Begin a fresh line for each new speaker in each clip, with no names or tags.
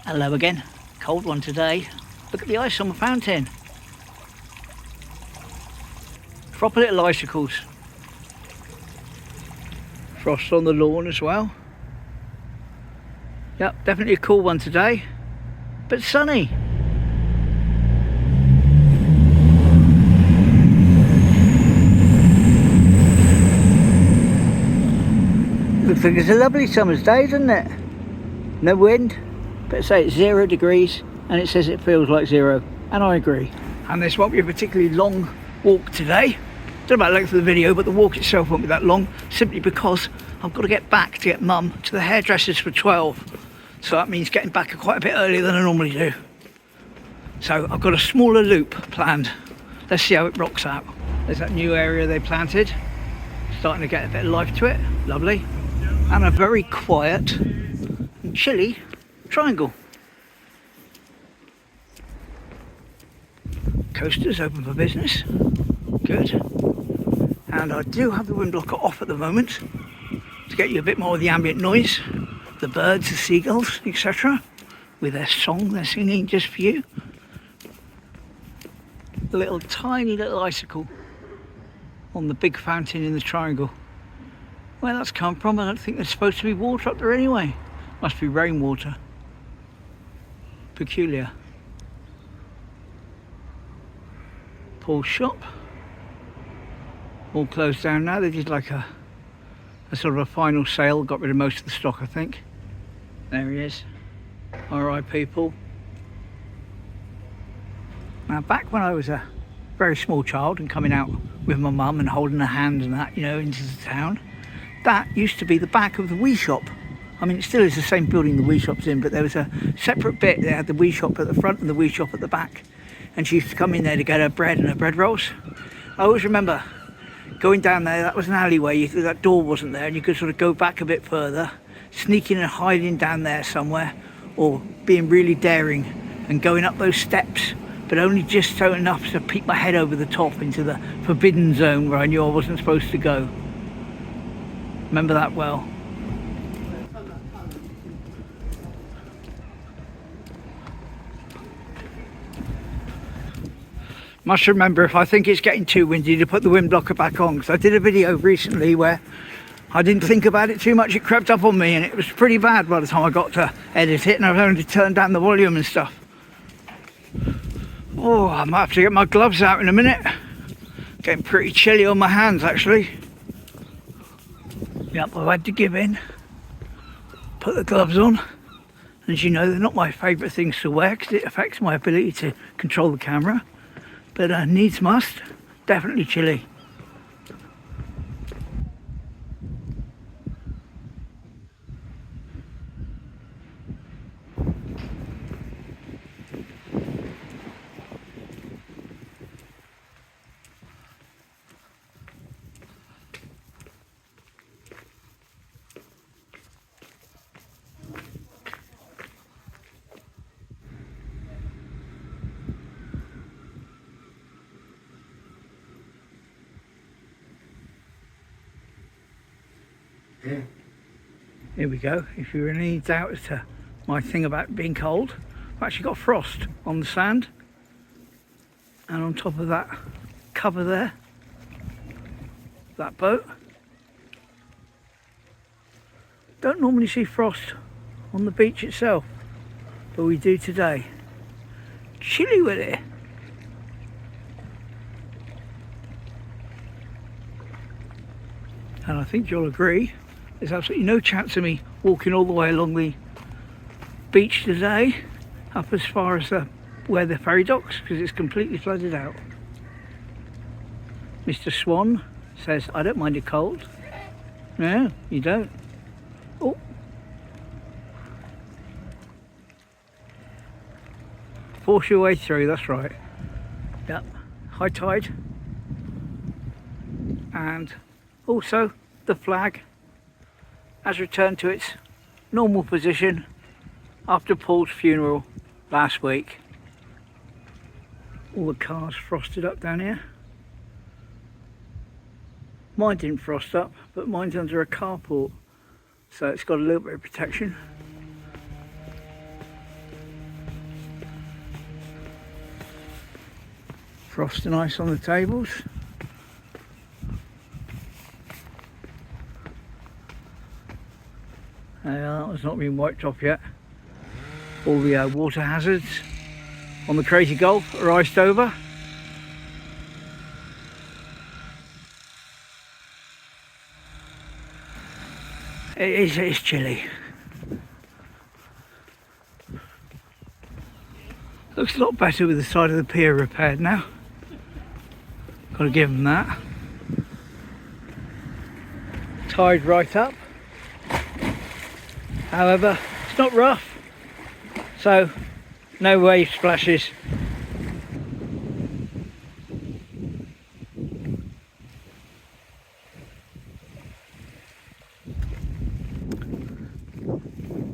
Hello again, cold one today. Look at the ice on the fountain. Proper little icicles. Frost on the lawn as well. Yep, definitely a cool one today, but sunny. Looks like it's a lovely summer's day, doesn't it? No wind, but say it's 0 degrees and it says it feels like 0, and I agree. And this won't be a particularly long walk today. Don't know about the length of the video, but the walk itself won't be that long, simply because I've got to get back to get Mum to the hairdressers for 12. So that means getting back quite a bit earlier than I normally do. So I've got a smaller loop planned. Let's see how it rocks out. There's that new area they planted. Starting to get a bit of life to it. Lovely. And a very quiet and chilly triangle. Coasters open for business. Good. And I do have the wind blocker off at the moment to get you a bit more of the ambient noise. The birds, the seagulls, etc. with their song they're singing just for you. A little tiny little icicle on the big fountain in the triangle. Where that's come from, I don't think there's supposed to be water up there anyway. Must be rainwater. Peculiar. Paul's shop. All closed down now. They did like a sort of a final sale, got rid of most of the stock, I think. There he is. Alright, people. Now, back when I was a very small child and coming out with my mum and holding her hand and that, you know, into the town, that used to be the back of the wee shop. I mean, it still is the same building the wee shop's in, but there was a separate bit. They had the wee shop at the front and the wee shop at the back. And she used to come in there to get her bread and her bread rolls. I always remember going down there. That was an alleyway. That door wasn't there, and you could sort of go back a bit further, sneaking and hiding down there somewhere, or being really daring and going up those steps, but only just so enough to peek my head over the top into the forbidden zone where I knew I wasn't supposed to go. Remember that well. Must remember, if I think it's getting too windy, to put the wind blocker back on, because I did a video recently where I didn't think about it too much. It crept up on me and it was pretty bad by the time I got to edit it, and I've only turned down the volume and stuff. Oh, I might have to get my gloves out in a minute. Getting pretty chilly on my hands actually. Yep, I've had to give in. Put the gloves on. As you know, they're not my favourite things to wear because it affects my ability to control the camera. But needs must. Definitely chilly. Yeah. Here we go. If you're in any doubt as to my thing about being cold, I've actually got frost on the sand and on top of that cover there, that boat. Don't normally see frost on the beach itself, but we do today. Chilly with it. And I think you'll agree, there's absolutely no chance of me walking all the way along the beach today, up as far as where the ferry docks, because it's completely flooded out. Mr. Swan says, I don't mind it cold. No, you don't. Oh. Force your way through, that's right. Yep, high tide. And also the flag has returned to its normal position after Paul's funeral last week. All the cars frosted up down here. Mine didn't frost up, but mine's under a carport, so it's got a little bit of protection. Frosting ice on the tables. That one's not been wiped off yet. All the water hazards on the Crazy Gulf are iced over. It's chilly. Looks a lot better with the side of the pier repaired now. Got to give them that. Tide right up. However, it's not rough, so no wave splashes.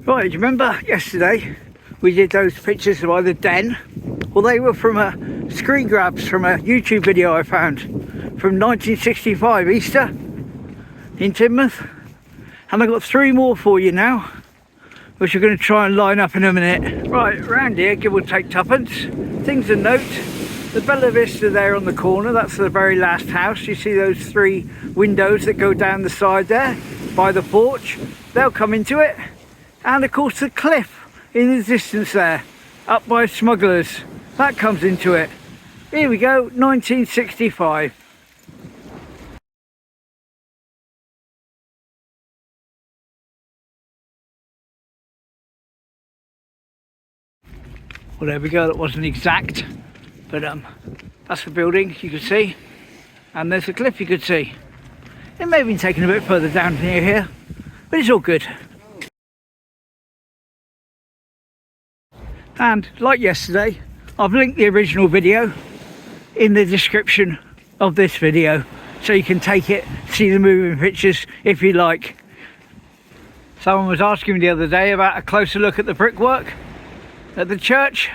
Right, do you remember yesterday we did those pictures by the den? Well, they were from screen grabs from a YouTube video I found from 1965 Easter in Teignmouth, and I've got 3 more for you now, which we're going to try and line up in a minute. Right, around here, give or take tuppence. Things to note: the Bella Vista there on the corner, that's the very last house. You see those 3 windows that go down the side there by the porch? They'll come into it. And of course the cliff in the distance there, up by Smugglers, that comes into it. Here we go, 1965. Well, there we go, that wasn't exact, but that's the building you could see, and there's the cliff you could see. It may have been taken a bit further down near here, but it's all good. And like yesterday, I've linked the original video in the description of this video, so you can take it, see the moving pictures if you like. Someone was asking me the other day about a closer look at the brickwork at the church,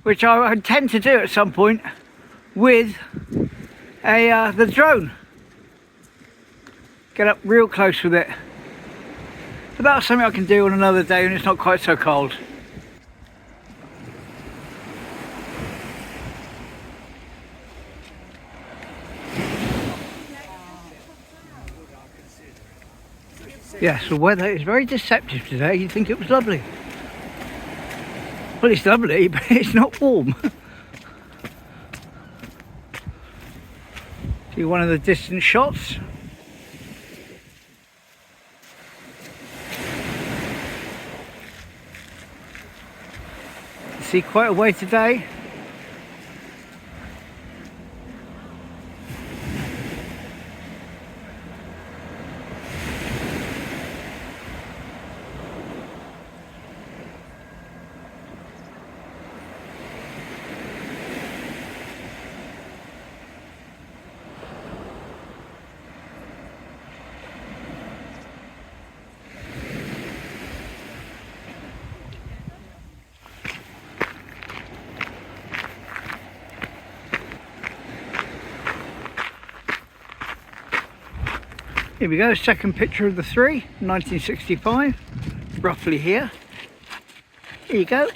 which I intend to do at some point with the drone. Get up real close with it. But that's something I can do on another day when it's not quite so cold. Yes, the weather is very deceptive today. You'd think it was lovely. Well, it's lovely, but it's not warm. See one of the distant shots. See quite a way today. Here we go, second picture of the 3, 1965, roughly here. Here you go.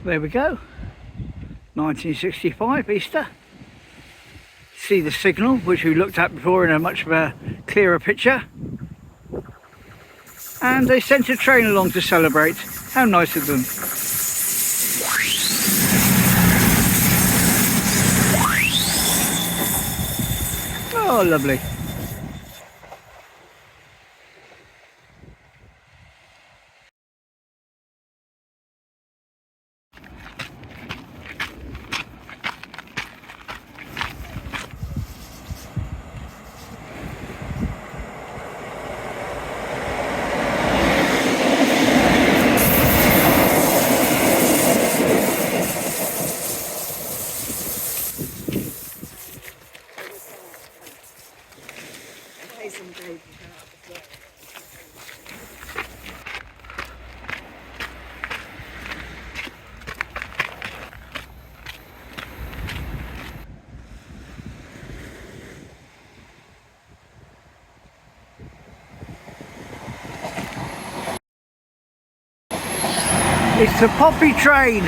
There we go, 1965 Easter. See the signal, which we looked at before in a much of a clearer picture. And they sent a train along to celebrate. How nice of them. Oh, lovely. It's the Poppy train.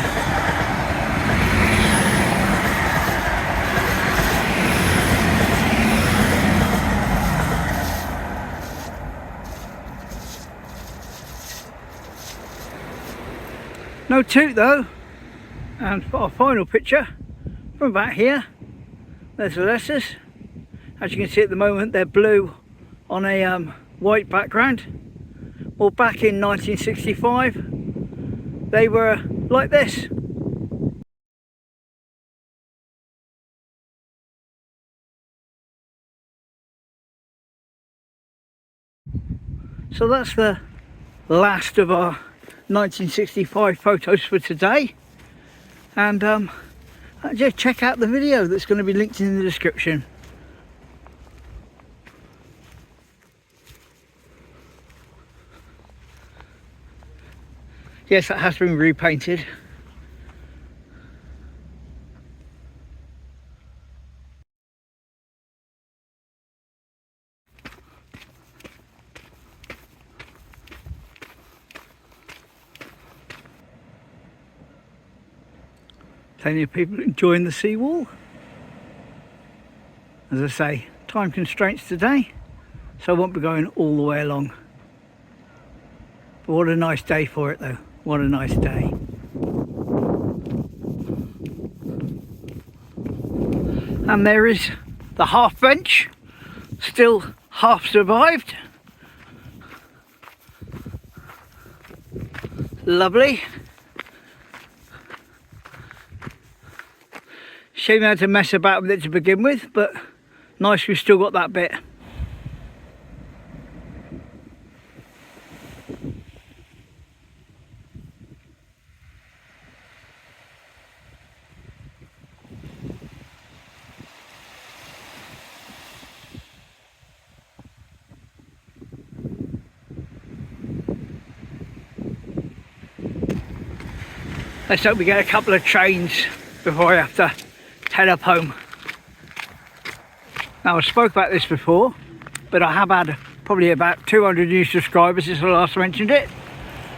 No toot though. And for our final picture from about here, there's the Hairdressers. As you can see at the moment, they're blue on a white background. Well, back in 1965 they were like this. So that's the last of our 1965 photos for today, and just check out the video that's going to be linked in the description. Yes, that has been repainted. Plenty of people enjoying the seawall. As I say, time constraints today, so I won't be going all the way along. But what a nice day for it though, what a nice day. And there is the half bench, still half survived. Lovely. Shame I had to mess about with it to begin with, but nice we've still got that bit. Let's hope we get a couple of trains before I have to head up home. Now, I spoke about this before, but I have had probably about 200 new subscribers since I last mentioned it.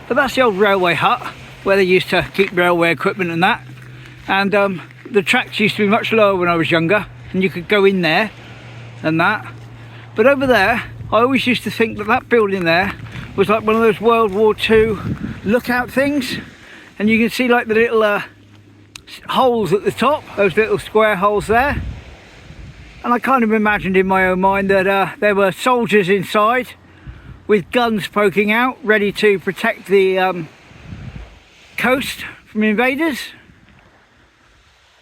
But that's the old railway hut where they used to keep railway equipment and that. And the tracks used to be much lower when I was younger, and you could go in there and that. But over there, I always used to think that that building there was like one of those World War II lookout things. And you can see like the little holes at the top, those little square holes there. And I kind of imagined in my own mind that there were soldiers inside with guns poking out, ready to protect the coast from invaders.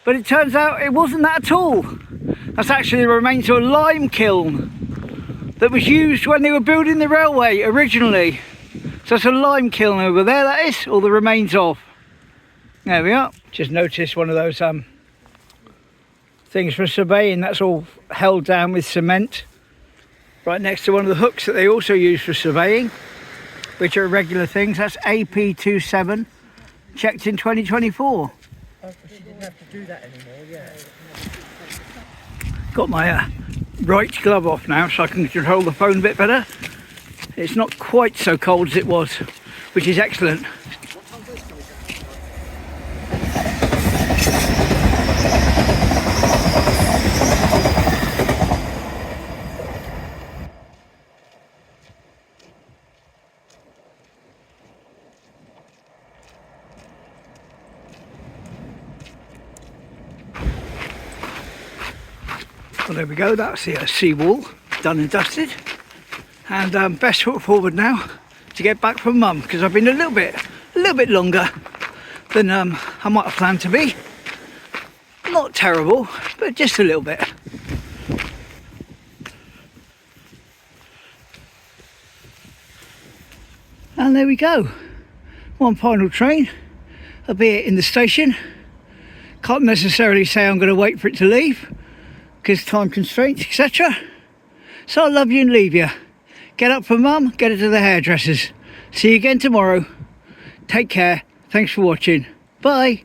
But it turns out it wasn't that at all. That's actually the remains of a lime kiln that was used when they were building the railway originally. So it's a lime kiln over there, that is, or the remains of. There we are. Just noticed one of those things for surveying, that's all held down with cement, right next to one of the hooks that they also use for surveying, which are regular things. That's AP27, checked in 2024.
Oh, she didn't have to do that anymore, yeah.
Got my right glove off now so I can control the phone a bit better. It's not quite so cold as it was, which is excellent. Well, there we go, that's the seawall done and dusted, and best foot forward now to get back from Mum, because I've been a little bit longer than I might have planned to be. Not terrible, but just a little bit. And there we go, one final train, albeit in the station. Can't necessarily say I'm going to wait for it to leave because time constraints, etc. So I'll love you and leave you. Get up for Mum, get her to the hairdressers. See you again tomorrow. Take care. Thanks for watching. Bye.